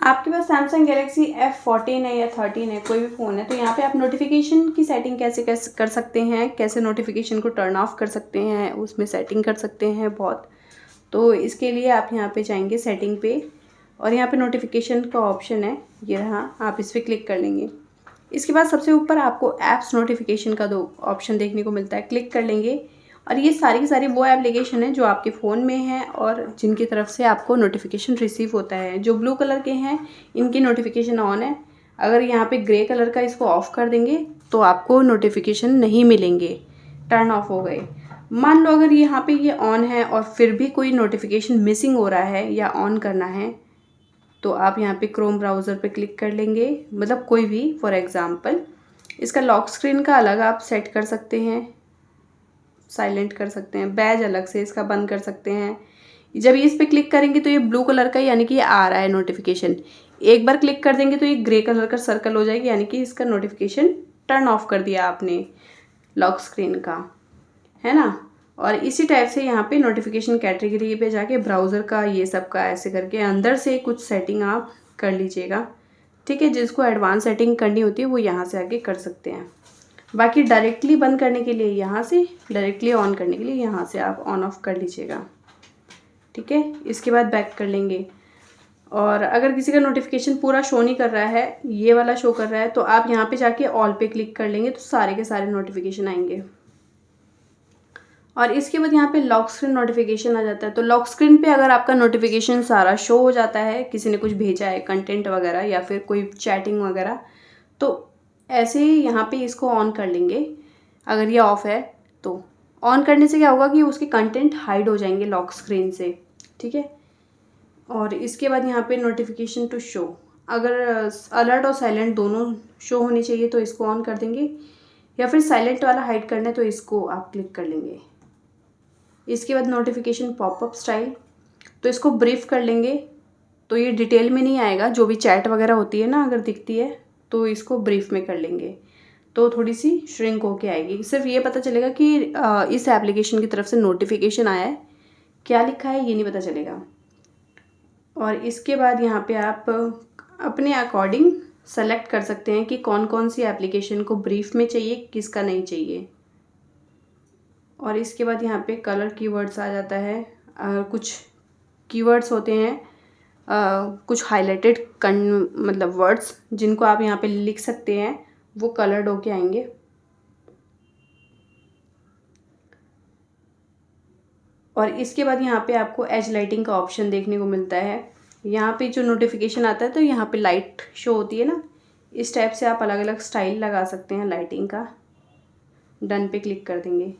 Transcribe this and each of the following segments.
आपके पास Samsung Galaxy F14 है या 13 है, कोई भी फ़ोन है, तो यहाँ पे आप नोटिफिकेशन की सेटिंग कैसे कैसे कर सकते हैं, कैसे नोटिफिकेशन को टर्न ऑफ कर सकते हैं, उसमें सेटिंग कर सकते हैं बहुत। तो इसके लिए आप यहाँ पे जाएंगे सेटिंग पे, और यहाँ पे नोटिफिकेशन का ऑप्शन है, ये रहा, आप इस पर क्लिक कर लेंगे। इसके बाद सबसे ऊपर आपको ऐप्स नोटिफिकेशन का दो ऑप्शन देखने को मिलता है, क्लिक कर लेंगे। और ये सारी की सारी वो एप्लीकेशन है जो आपके फ़ोन में है और जिनकी तरफ से आपको नोटिफिकेशन रिसीव होता है। जो ब्लू कलर के हैं इनकी नोटिफिकेशन ऑन है। अगर यहाँ पे ग्रे कलर का इसको ऑफ़ कर देंगे तो आपको नोटिफिकेशन नहीं मिलेंगे, टर्न ऑफ हो गए। मान लो अगर यहाँ पे ये ऑन है और फिर भी कोई नोटिफिकेशन मिसिंग हो रहा है या ऑन करना है, तो आप यहाँ पे क्रोम ब्राउज़र पे क्लिक कर लेंगे, मतलब कोई भी, फॉर एग्ज़ाम्पल इसका लॉक स्क्रीन का अलग आप सेट कर सकते हैं, साइलेंट कर सकते हैं, बैज अलग से इसका बंद कर सकते हैं। जब ये इस पर क्लिक करेंगे तो ये ब्लू कलर का, यानी कि ये आ रहा है नोटिफिकेशन। एक बार क्लिक कर देंगे तो ये ग्रे कलर का सर्कल हो जाएगी, यानी कि इसका नोटिफिकेशन टर्न ऑफ कर दिया आपने लॉक स्क्रीन का, है ना। और इसी टाइप से यहाँ पे नोटिफिकेशन कैटेगरी पे जाके ब्राउज़र का ये सब का ऐसे करके अंदर से कुछ सेटिंग आप कर लीजिएगा, ठीक है। जिसको एडवांस सेटिंग करनी होती है वो यहाँ से आके कर सकते हैं। बाकी डायरेक्टली बंद करने के लिए यहाँ से, डायरेक्टली ऑन करने के लिए यहाँ से आप ऑन ऑफ कर लीजिएगा, ठीक है। इसके बाद बैक कर लेंगे। और अगर किसी का नोटिफिकेशन पूरा शो नहीं कर रहा है, ये वाला शो कर रहा है, तो आप यहाँ पे जाके ऑल पे क्लिक कर लेंगे तो सारे के सारे नोटिफिकेशन आएंगे। और इसके बाद यहाँ पे लॉक स्क्रीन नोटिफिकेशन आ जाता है। तो लॉक स्क्रीन पे अगर आपका नोटिफिकेशन सारा शो हो जाता है, किसी ने कुछ भेजा है कंटेंट वगैरह या फिर कोई चैटिंग वगैरह, तो ऐसे ही यहाँ पे इसको ऑन कर लेंगे। अगर ये ऑफ़ है तो ऑन करने से क्या होगा कि उसके कंटेंट हाइड हो जाएंगे लॉक स्क्रीन से, ठीक है। और इसके बाद यहाँ पे नोटिफिकेशन टू शो, अगर अलर्ट और साइलेंट दोनों शो होनी चाहिए तो इसको ऑन कर देंगे, या फिर साइलेंट वाला हाइड करना है तो इसको आप क्लिक कर लेंगे। इसके बाद नोटिफिकेशन पॉपअप स्टाइल, तो इसको ब्रीफ कर लेंगे। तो ये डिटेल में नहीं आएगा, जो भी चैट वगैरह होती है ना अगर दिखती है तो इसको ब्रीफ में कर लेंगे, तो थोड़ी सी श्रिंक होके आएगी। सिर्फ ये पता चलेगा कि इस एप्लीकेशन की तरफ से नोटिफिकेशन आया है, क्या लिखा है ये नहीं पता चलेगा। और इसके बाद यहाँ पे आप अपने अकॉर्डिंग सेलेक्ट कर सकते हैं कि कौन कौन सी एप्लीकेशन को ब्रीफ में चाहिए, किसका नहीं चाहिए। और इसके बाद यहाँ पे कलर कीवर्ड्स आ जाता है। कुछ कीवर्ड्स होते हैं, कुछ हाईलाइटेड मतलब वर्ड्स जिनको आप यहाँ पे लिख सकते हैं, वो कलर्ड होके आएंगे। और इसके बाद यहाँ पे आपको एज लाइटिंग का ऑप्शन देखने को मिलता है। यहाँ पे जो नोटिफिकेशन आता है तो यहाँ पे लाइट शो होती है ना, इस टाइप से आप अलग अलग स्टाइल लगा सकते हैं लाइटिंग का। डन पे क्लिक कर देंगे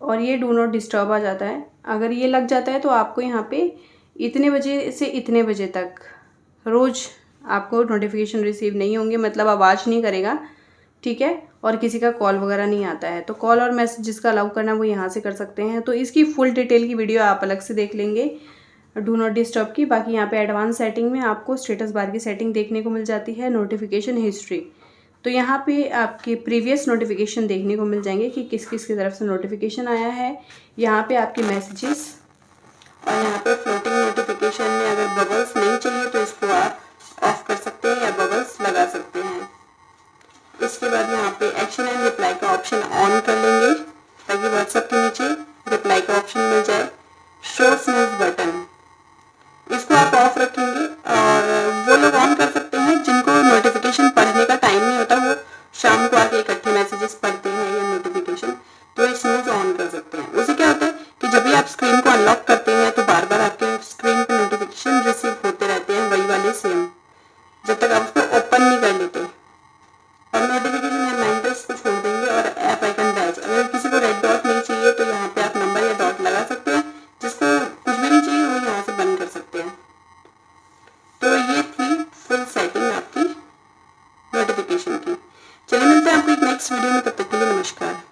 और ये डू नॉट डिस्टर्ब आ जाता है। अगर ये लग जाता है तो आपको यहाँ पे इतने बजे से इतने बजे तक रोज़ आपको नोटिफिकेशन रिसीव नहीं होंगे, मतलब आवाज़ नहीं करेगा, ठीक है। और किसी का कॉल वगैरह नहीं आता है, तो कॉल और मैसेज जिसका अलाउ करना है वो यहाँ से कर सकते हैं। तो इसकी फुल डिटेल की वीडियो आप अलग से देख लेंगे डू नॉट डिस्टर्ब की। बाकी यहाँ पे एडवांस सेटिंग में आपको स्टेटस बार की सेटिंग देखने को मिल जाती है, नोटिफिकेशन हिस्ट्री, तो यहाँ पे आपके प्रीवियस नोटिफिकेशन देखने को मिल जाएंगे कि किस किस की तरफ से नोटिफिकेशन आया है। यहाँ पे आपके मैसेजेस, और यहाँ पे फ्लोटिंग नोटिफिकेशन में अगर बबल्स नहीं चाहिए तो इसको आप ऑफ कर सकते हैं या बबल्स लगा सकते हैं। इसके बाद यहाँ पे एक्शन एंड रिप्लाई का ऑप्शन ऑन कर लेंगे ताकि व्हाट्सएप के नीचे रिप्लाई का ऑप्शन मिल जाए। शो स्नूज बटन, इसको आप ऑफ रखेंगे और वो लोग ऑन कर सकते हैं जिनको नोटिफिकेशन पढ़ने का टाइम नहीं होता, वो शाम को आके इकट्ठे मैसेजेस पढ़ते हैं या नोटिफिकेशन, तो ये स्नूज ऑन कर सकते हैं। उससे क्या होता है कि जब भी आप स्क्रीन को अनलॉक करते हैं तो बार बार आपके